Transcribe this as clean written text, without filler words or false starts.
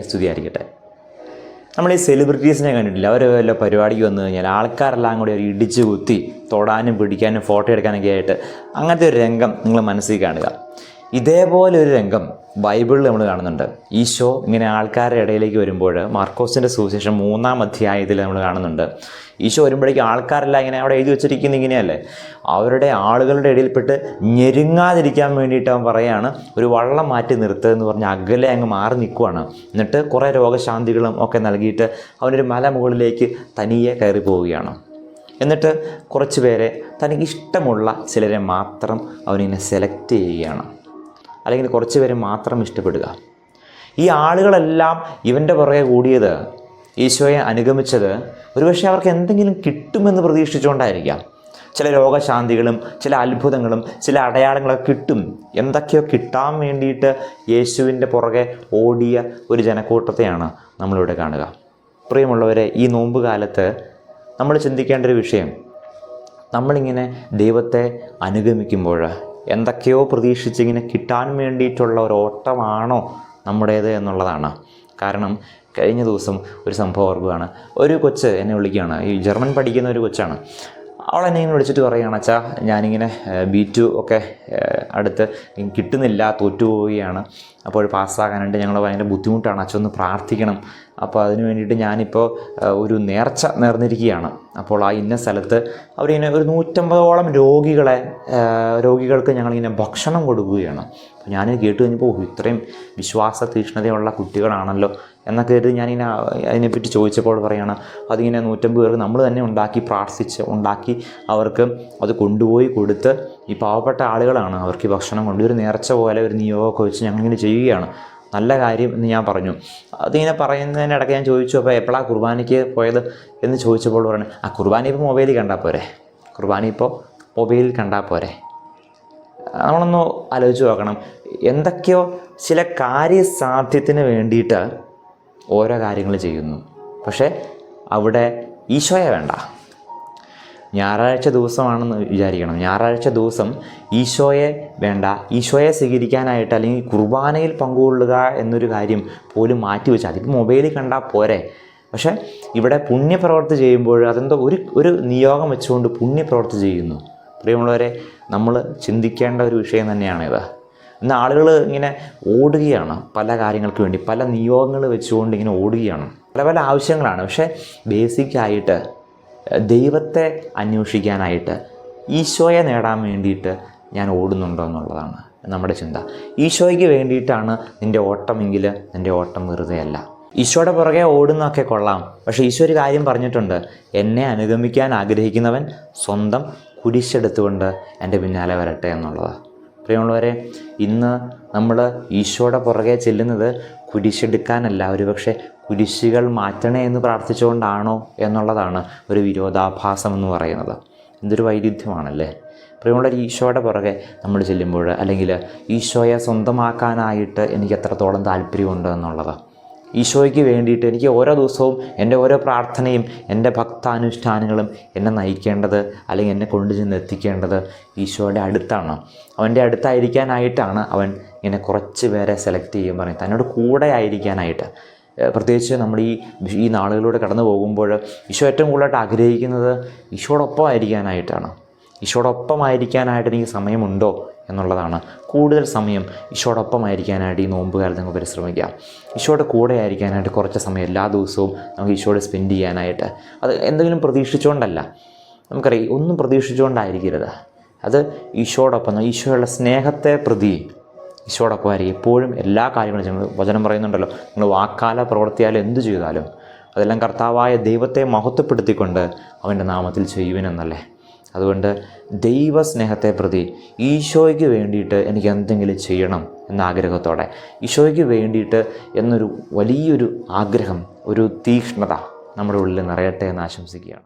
ഈശോമിശിഹായ്ക്ക് സ്തുതിയായിരിക്കട്ടെ. നമ്മൾ ഈ സെലിബ്രിറ്റീസിനെ കണ്ടിട്ടില്ല, അവർ വല്ല പരിപാടിക്ക് വന്നു കഴിഞ്ഞാൽ ആൾക്കാരെല്ലാം കൂടി ഒരു ഇടിച്ച് കുത്തി തൊടാനും പിടിക്കാനും ഫോട്ടോ എടുക്കാനൊക്കെ ആയിട്ട് അങ്ങനത്തെ ഒരു രംഗം നിങ്ങൾ മനസ്സിൽ കാണുക. ഇതേപോലെ ഒരു രംഗം ബൈബിളിൽ നമ്മൾ കാണുന്നുണ്ട്. ഈശോ ഇങ്ങനെ ആൾക്കാരുടെ ഇടയിലേക്ക് വരുമ്പോൾ മാർക്കോസിൻ്റെ സുവിശേഷം 3-ാം അധ്യായത്തിൽ നമ്മൾ കാണുന്നുണ്ട്. ഈശോ വരുമ്പോഴേക്കും ആൾക്കാരെല്ലാം ഇങ്ങനെ അവിടെ എഴുതി വെച്ചിരിക്കുന്നത് ഇങ്ങനെയല്ലേ, അവരുടെ ആളുകളുടെ ഇടയിൽപ്പെട്ട് ഞെരുങ്ങാതിരിക്കാൻ വേണ്ടിയിട്ട് അവൻ പറയുകയാണ്, ഒരു വള്ളം മാറ്റി നിർത്തുക എന്ന് പറഞ്ഞ് അകലെ അങ്ങ് മാറി നിൽക്കുവാണ്. എന്നിട്ട് കുറേ രോഗശാന്തികളും ഒക്കെ നൽകിയിട്ട് അവനൊരു മല മുകളിലേക്ക് തനിയെ കയറി പോവുകയാണ്. എന്നിട്ട് കുറച്ച് പേരെ തനിക്ക് ഇഷ്ടമുള്ള ചിലരെ മാത്രം അവനിങ്ങനെ സെലക്ട് ചെയ്യുകയാണ്, അല്ലെങ്കിൽ കുറച്ച് പേരെ മാത്രം ഇഷ്ടപ്പെടുക. ഈ ആളുകളെല്ലാം ഇവൻ്റെ പുറകെ കൂടിയത്, ഈശോയെ അനുഗമിച്ചത് ഒരുപക്ഷെ അവർക്ക് എന്തെങ്കിലും കിട്ടുമെന്ന് പ്രതീക്ഷിച്ചുകൊണ്ടായിരിക്കാം. ചില രോഗശാന്തികളും ചില അത്ഭുതങ്ങളും ചില അടയാളങ്ങളൊക്കെ കിട്ടും, എന്തൊക്കെയോ കിട്ടാൻ വേണ്ടിയിട്ട് യേശുവിൻ്റെ പുറകെ ഓടിയ ഒരു ജനക്കൂട്ടത്തെയാണ് നമ്മളിവിടെ കാണുക. പ്രിയമുള്ളവരെ, ഈ നോമ്പ് കാലത്ത് നമ്മൾ ചിന്തിക്കേണ്ട ഒരു വിഷയം, നമ്മളിങ്ങനെ ദൈവത്തെ അനുഗമിക്കുമ്പോൾ എന്തൊക്കെയോ പ്രതീക്ഷിച്ചിങ്ങനെ കിട്ടാൻ വേണ്ടിയിട്ടുള്ള ഒരു ഓട്ടമാണോ നമ്മുടേത് എന്നുള്ളതാണ്. കാരണം കഴിഞ്ഞ ദിവസം ഒരു സംഭവം ഓർക്കുകയാണ്. ഒരു കൊച്ച് എന്നെ വിളിക്കുകയാണ്, ഈ ജർമ്മൻ പഠിക്കുന്ന ഒരു കൊച്ചാണ്. അവളെന്നെ ഇങ്ങനെ വിളിച്ചിട്ട് പറയുകയാണ്, അച്ഛാ ഞാനിങ്ങനെ B2 ഒക്കെ അടുത്ത് കിട്ടുന്നില്ല, തോറ്റുപോവുകയാണ്, അപ്പോൾ പാസ്സാകാനായിട്ട് ഞങ്ങൾ ഭയങ്കര ബുദ്ധിമുട്ടാണ്, അച്ഛൻ ഒന്ന് പ്രാർത്ഥിക്കണം. അപ്പോൾ അതിന് വേണ്ടിയിട്ട് ഞാനിപ്പോൾ ഒരു നേർച്ച നേർന്നിരിക്കുകയാണ്. അപ്പോൾ ആ ഇന്ന സ്ഥലത്ത് അവരിങ്ങനെ ഒരു 150ഓളം രോഗികൾക്ക് ഞങ്ങളിങ്ങനെ ഭക്ഷണം കൊടുക്കുകയാണ്. അപ്പോൾ ഞാനിത് കേട്ട് കഴിഞ്ഞപ്പോൾ ഇത്രയും വിശ്വാസ തീക്ഷ്ണതയുള്ള കുട്ടികളാണല്ലോ എന്നൊക്കെ കരുതി ഞാനിങ്ങനെ അതിനെപ്പറ്റി ചോദിച്ചപ്പോൾ പറയുകയാണ്, അതിങ്ങനെ 150 പേർക്ക് നമ്മൾ തന്നെ ഉണ്ടാക്കി അവർക്ക് അത് കൊണ്ടുപോയി കൊടുത്ത്, ഈ പാവപ്പെട്ട ആളുകളാണ്, അവർക്ക് ഈ ഭക്ഷണം കൊണ്ട് ഒരു നേർച്ച പോലെ ഒരു നിയോഗമൊക്കെ വെച്ച് ഞങ്ങളിങ്ങനെ ചെയ്യുകയാണ്, നല്ല കാര്യം എന്ന് ഞാൻ പറഞ്ഞു. അതിങ്ങനെ പറയുന്നതിനിടയ്ക്ക് ഞാൻ ചോദിച്ചു, അപ്പോൾ എപ്പോഴാണ് കുർബാനയ്ക്ക് പോയത് എന്ന് ചോദിച്ചപ്പോൾ പറഞ്ഞു, കുർബാന ഇപ്പോൾ മൊബൈലിൽ കണ്ടാൽ പോരെ. നമ്മളൊന്ന് ആലോചിച്ച് നോക്കണം, എന്തൊക്കെയോ ചില കാര്യസാധ്യത്തിന് വേണ്ടിയിട്ട് ഓരോ കാര്യങ്ങൾ ചെയ്യുന്നു, പക്ഷേ അവിടെ ഈശോയെ വേണ്ട. ഞായറാഴ്ച ദിവസമാണെന്ന് വിചാരിക്കണം, ഞായറാഴ്ച ദിവസം ഈശോയെ വേണ്ട, ഈശോയെ സ്വീകരിക്കാനായിട്ട് അല്ലെങ്കിൽ കുർബാനയിൽ പങ്കുകൊള്ളുക എന്നൊരു കാര്യം പോലും മാറ്റിവെച്ചാൽ അതിപ്പോൾ മൊബൈലിൽ കണ്ടാൽ പോരെ. പക്ഷേ ഇവിടെ പുണ്യപ്രവർത്തി ചെയ്യുമ്പോൾ അതെന്തോ ഒരു നിയോഗം വെച്ചുകൊണ്ട് പുണ്യപ്രവർത്തി ചെയ്യുന്നു. പ്രിയമുള്ളവരെ, നമ്മൾ ചിന്തിക്കേണ്ട ഒരു വിഷയം തന്നെയാണിത്. ഇന്ന് ആളുകൾ ഇങ്ങനെ ഓടുകയാണ് പല കാര്യങ്ങൾക്ക് വേണ്ടി, പല നിയോഗങ്ങൾ വെച്ചുകൊണ്ട് ഇങ്ങനെ ഓടുകയാണ്, പല ആവശ്യങ്ങളാണ്. പക്ഷേ ബേസിക്കായിട്ട് ദൈവത്തെ അന്വേഷിക്കാനായിട്ട്, ഈശോയെ നേടാൻ വേണ്ടിയിട്ട് ഞാൻ ഓടുന്നുണ്ടോ എന്നുള്ളതാണ് നമ്മുടെ ചിന്ത. ഈശോയ്ക്ക് വേണ്ടിയിട്ടാണ് നിൻ്റെ ഓട്ടമെങ്കിൽ നിൻ്റെ ഓട്ടം വെറുതെയല്ല. ഈശോയുടെ പുറകെ ഓടുന്നതൊക്കെ കൊള്ളാം, പക്ഷേ ഈശോ ഒരു കാര്യം പറഞ്ഞിട്ടുണ്ട്, എന്നെ അനുഗമിക്കാൻ ആഗ്രഹിക്കുന്നവൻ സ്വന്തം കുരിശെടുത്തുകൊണ്ട് എൻ്റെ പിന്നാലെ വരട്ടെ എന്നുള്ളതാണ്. പ്രിയമുള്ളവരെ, ഇന്ന് നമ്മൾ ഈശോയുടെ പുറകെ ചെല്ലുന്നത് കുരിശെടുക്കാനല്ല, ഒരുപക്ഷെ കുരിശുകൾ മാറ്റണേ എന്ന് പ്രാർത്ഥിച്ചുകൊണ്ടാണോ എന്നുള്ളതാണ് ഒരു വിരോധാഭാസം എന്ന് പറയുന്നത്. എന്തൊരു വൈരുദ്ധ്യമാണല്ലേ. പ്രിയമുള്ളവർ, ഈശോയുടെ പുറകെ നമ്മൾ ചെല്ലുമ്പോൾ, അല്ലെങ്കിൽ ഈശോയെ സ്വന്തമാക്കാനായിട്ട് എനിക്ക് എത്രത്തോളം താല്പര്യമുണ്ട് എന്നുള്ളത്, ഈശോയ്ക്ക് വേണ്ടിയിട്ട് എനിക്ക് ഓരോ ദിവസവും എൻ്റെ ഓരോ പ്രാർത്ഥനയും എൻ്റെ ഭക്താനുഷ്ഠാനങ്ങളും എന്നെ നയിക്കേണ്ടത്, അല്ലെങ്കിൽ എന്നെ കൊണ്ടുചെന്ന് എത്തിക്കേണ്ടത് ഈശോയുടെ അടുത്താണ്. അവൻ്റെ അടുത്തായിരിക്കാനായിട്ടാണ് അവൻ ഇങ്ങനെ കുറച്ച് പേരെ സെലക്ട് ചെയ്യും, പറയും തന്നോട് കൂടെ ആയിരിക്കാനായിട്ട്. പ്രത്യേകിച്ച് നമ്മൾ ഈ നാളുകളിലൂടെ കടന്നു പോകുമ്പോൾ ഈശോ ഏറ്റവും കൂടുതലായിട്ട് ആഗ്രഹിക്കുന്നത് ഈശോടൊപ്പം ആയിരിക്കാനായിട്ടാണ്. ഈശോടൊപ്പമായിരിക്കാനായിട്ട് എനിക്ക് സമയമുണ്ടോ എന്നുള്ളതാണ്. കൂടുതൽ സമയം ഈശോടൊപ്പമായിരിക്കാനായിട്ട് ഈ നോമ്പ് കാലത്ത് നമുക്ക് പരിശ്രമിക്കാം. ഈശോയുടെ കൂടെ ആയിരിക്കാനായിട്ട് കുറച്ച് സമയം എല്ലാ ദിവസവും നമുക്ക് ഈശോയോട് സ്പെൻഡ് ചെയ്യാനായിട്ട്. അത് എന്തെങ്കിലും പ്രതീക്ഷിച്ചുകൊണ്ടല്ല, നമുക്കറിയാം, ഒന്നും പ്രതീക്ഷിച്ചുകൊണ്ടായിരിക്കരുത്. അത് ഈശോടൊപ്പം, ഈശോയുള്ള സ്നേഹത്തെ പ്രതി ഈശോടൊപ്പമായിരിക്കും എപ്പോഴും എല്ലാ കാര്യങ്ങളും. ഞങ്ങൾ വചനം പറയുന്നുണ്ടല്ലോ, നിങ്ങൾ വാക്കാല പ്രവർത്തിയാലും എന്തു ചെയ്താലും അതെല്ലാം കർത്താവായ ദൈവത്തെ മഹത്വപ്പെടുത്തിക്കൊണ്ട് അവൻ്റെ നാമത്തിൽ ചെയ്യുവിനെന്നല്ലേ. അതുകൊണ്ട് ദൈവസ്നേഹത്തെ പ്രതി ഈശോയ്ക്ക് വേണ്ടിയിട്ട് എനിക്ക് എന്തെങ്കിലും ചെയ്യണം എന്ന ആഗ്രഹത്തോടെ, ഈശോയ്ക്ക് വേണ്ടിയിട്ട് എന്നൊരു വലിയൊരു ആഗ്രഹം, ഒരു തീക്ഷ്ണത നമ്മുടെ ഉള്ളിൽ നിറയട്ടെ എന്ന് ആശംസിക്കുകയാണ്.